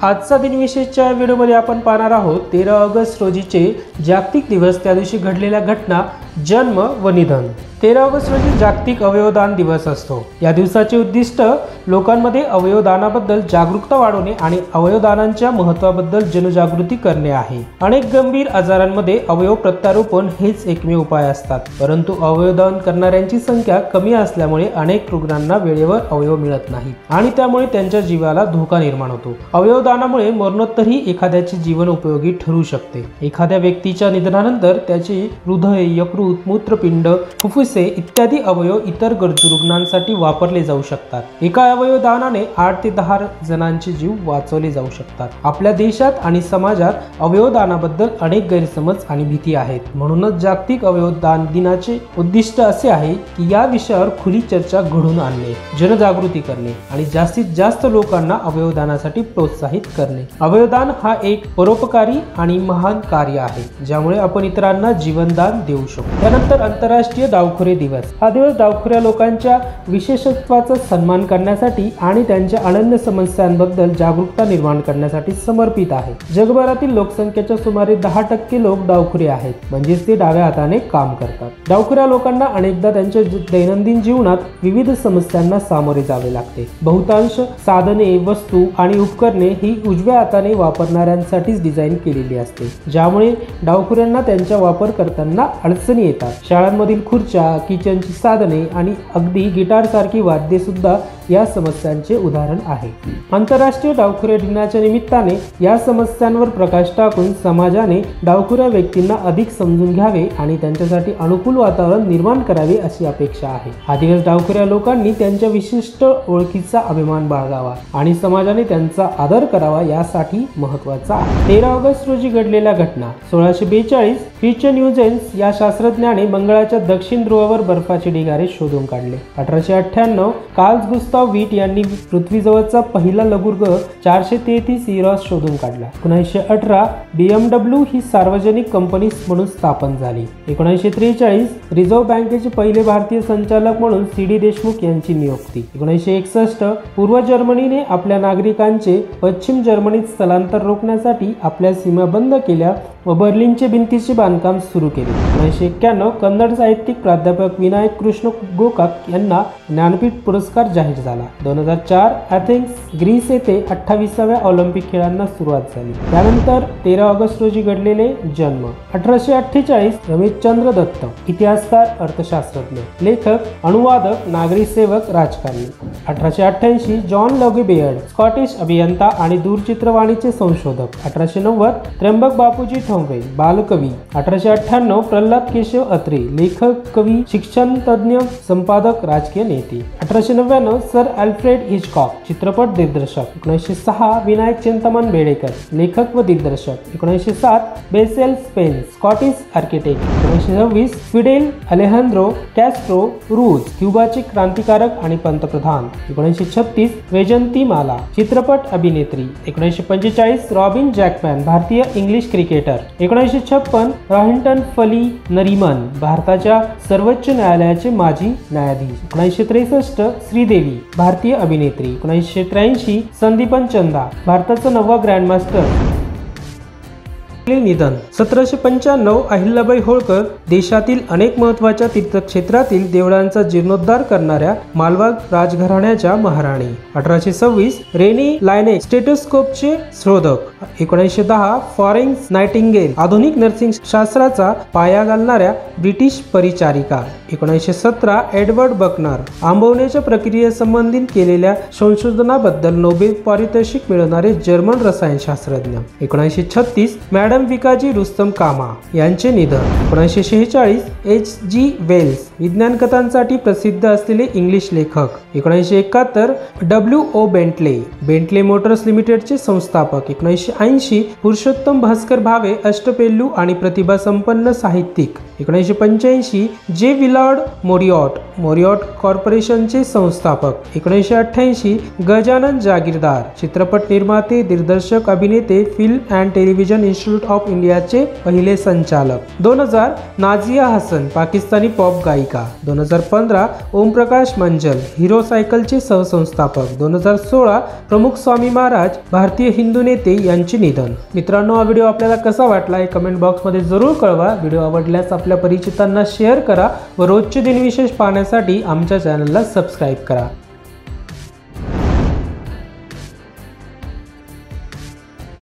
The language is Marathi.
आजचा दिनविशेषच्या व्हिडिओमध्ये आपण पाहणार आहोत 13 ऑगस्ट रोजीचे जागतिक दिवस, त्या दिवशी घडलेल्या घटना, जन्म व निधन। 13 ऑगस्ट रोजी जागतिक अवयवदान दिवस असतो। या दिवसाचे उद्दिष्ट लोकांमध्ये अवयवदानाबद्दल जागरूकता वाढवणे आणि अवयवदानाच्या महत्त्वाबद्दल जनजागृती करणे आहे। अनेक गंभीर आजारांमध्ये अवयव प्रत्यारोपण हेच एकमेव उपाय असतात, परंतु अवयवदान करणाऱ्यांची संख्या कमी असल्यामुळे अनेक रुग्णांना वेळेवर अवयव मिळत नाहीत आणि त्यामुळे त्यांच्या जीवाला धोका निर्माण होतो। अवयवदानामुळे मरणोत्तरही एखाद्याचे जीवन उपयोगी ठरू शकते। एखाद्या व्यक्तीच्या निधनानंतर त्याचे हृदय, यकृत, मूत्रपिंड, फुफ्फुसे इत्यादी अवयव इतर गरजू रुग्णांसाठी वापरले जाऊ शकतात। एका अवयवदानाने 8 ते 10 जणांचे जीव वाचवले जाऊ शकतात। आपल्या देशात आणि समाजात अवयवदानाबद्दल अनेक गैरसमज आणि भीती आहेत, म्हणूनच जागतिक अवयवदान दिनाचे उद्दिष्ट असे आहे की या विषयावर खुली चर्चा घडवून आणणे, जनजागृती करणे आणि जास्तीत जास्त लोकांना अवयवदानासाठी प्रोत्साहित करणे। अवयवदान हा एक परोपकारी आणि महान कार्य आहे, ज्यामुळे आपण इतरांना जीवनदान देऊ शकतो। त्यानंतर आंतरराष्ट्रीय डावखुरे दिवस। हा दिवस डावखुऱ्या लोकांच्या विशेषत्वाचा सन्मान करण्यासाठी आणि त्यांच्या अनन्य समस्यांबद्दल जागरूकता निर्माण करण्यासाठी समर्पित आहे। जगभरातील लोकसंख्येच्या सुमारे 10% लोक डावखुरे आहेत, म्हणजेच ते डाव्या हाताने काम करतात। डावखुऱ्या लोकांना अनेकदा त्यांच्या दैनंदिन जीवनात विविध समस्यांना सामोरे जावे लागते। बहुतांश साधने, वस्तू आणि उपकरणे ही उजव्या हाताने वापरणाऱ्यांसाठीच डिझाइन केलेली असते, ज्यामुळे डावखुऱ्यांना त्यांचा वापर करताना अडचणी येतात। शाळांमधील खुर्च्या, किचनची साधने आणि अगदी गिटार सारखी वाद्ये सुद्धा या समस्यांचे उदाहरण आहे। आंतरराष्ट्रीय डावखुरे दिनाच्या निमित्ताने या समस्यांवर प्रकाश टाकून समाजाने डावखुऱ्या व्यक्तींना अधिक समजून घ्यावे आणि त्यांच्यासाठी अनुकूल वातावरण निर्माण करावे अशी अपेक्षा आहे। हा दिवस डावखुऱ्या लोकांनी त्यांच्या विशिष्ट ओळखीचा अभिमान बाळगावा आणि समाजाने त्यांचा आदर करावा यासाठी महत्त्वाचा आहे। 13 ऑगस्ट रोजी घडलेल्या घटना। 1642 ख्रिश्चन ह्युजेन्स या शास्त्रज्ञाने मंगळाच्या दक्षिण ध्रुवावर बर्फाचे ढिगारे शोधून काढले। 1898 कार्ल गुस्ताव वीट यांनी पृथ्वीजवळचा पहिला लघुग्रह 433 इरॉस शोधून काढला। 1918 BMW ही सार्वजनिक कंपनी म्हणून स्थापन झाली। 1943 रिझर्व्ह बँकेचे पहिले भारतीय संचालक म्हणून CD देशमुख यांची नियुक्ती। 1961 पूर्व जर्मनीने आपल्या नागरिकांचे पश्चिम जर्मनीत स्थलांतर रोखण्यासाठी आपल्या सीमा बंद केल्या व बर्लिनचे भिंतीचे बांधकाम सुरू केले। 1991 कन्नड साहित्यिक प्राध्यापक विनायक कृष्ण गोकाक यांना ज्ञानपीठ पुरस्कार जाहीर झाला। 2004 अथेन्स ग्रीस येथे 28व्या ऑलिम्पिक खेळांना सुरुवात झाली। त्यानंतर 13 ऑगस्ट रोजी घडलेले जन्म। 1848 रमेशचंद्र दत्त, इतिहासकार, अर्थशास्त्रज्ञ, लेखक, अनुवादक, नागरी सेवक, राजकारणी। 1888 जॉन लोगे बेयर्ड, स्कॉटिश अभियंता आणि दूरचित्रवाणीचे संशोधक। 1890 त्र्यंबक बापूजी ठोंबरे, बालकवी। 1898 प्रल्हाद केशव अत्रे, लेखक, कवी, शिक्षण तज्ञ, संपादक, राजकीय नेते। 1899 सर अल्फ्रेड हिचकॉक, चित्रपट दिग्दर्शक। 1906 विनायक चिंतामण बेडेकर, लेखक व दिग्दर्शक। 1907 Basil Spence, Scottish architect. 1926 Fidel Alejandro Castro Ruz, क्युबाचे क्रांतिकारक आणि पंतप्रधान। 1936 वैजंती माला, चित्रपट अभिनेत्री। 1945 रॉबिन जॅकमॅन, भारतीय इंग्लिश क्रिकेटर। 1956 रॉहिंटन फली नरीमन, भारताच्या सर्वोच्च न्यायालयाचे माजी न्यायाधीश। 1963 श्रीदेवी, भारतीय अभिनेत्री। 1983 संदीपन चंदा, भारताचा 9वा ग्रँडमास्टर। निधन। 1795 अहिल्याबाई होळकर, देशातील अनेक महत्त्वाच्या तीर्थक्षेत्रातील देवळांचा जीर्णोद्धार करणाऱ्या मालवा राजघराण्याच्या महाराणी। 1826 रेनी लायने, स्टेथोस्कोपचे शोधक। 1910 फ्लॉरेन्स नाइटिंगेल, आधुनिक नर्सिंग शास्त्राचा पाया घालणाऱ्या ब्रिटिश परिचारिका। 1917 एडवर्ड बकनर, आंबवण्याच्या प्रक्रियेसंबंधित केलेल्या संशोधनाबद्दल नोबेल पारितोषिक मिळवणारे जर्मन रसायनशास्त्रज्ञ। 1936 मॅडम विकाजी रुस्तम कामा यांचे निधन। 1946 H.G. वेल्स, विज्ञान कथांसाठी प्रसिद्ध असलेले इंग्लिश लेखक। 1971 W.O. बेंटले मोटर्स लिमिटेडचे संस्थापक। 1980 पुरुषोत्तम भास्कर भावे, अष्टपैलू आणि प्रतिभासंपन्न साहित्यिक। 1985 जे विलॉर्ड मोरियॉट कॉर्पोरेशनचे संस्थापक। 1988 गजानन जागीरदार, चित्रपट निर्माते, दिग्दर्शक, अभिनेते, film and television institute of इंडियाचे पहिले संचालक. 2000 नाझिया हसन, पाकिस्तानी पॉप गायिका. 2015 ओमप्रकाश मंजल, हिरो सायकलचे सहसंस्थापक. 2016 प्रमुख स्वामी महाराज, भारतीय हिंदू नेते यांचे निधन. मित्रांनो, हा व्हिडिओ आपल्याला कसा वाटला हे कमेंट बॉक्समध्ये जरूर कळवा. व्हिडिओ आवडल्यास आपल्या परिचितांना शेअर करा व रोजचे दिनविशेष पाहण्यासाठी आमच्या चॅनलला सबस्क्राईब करा.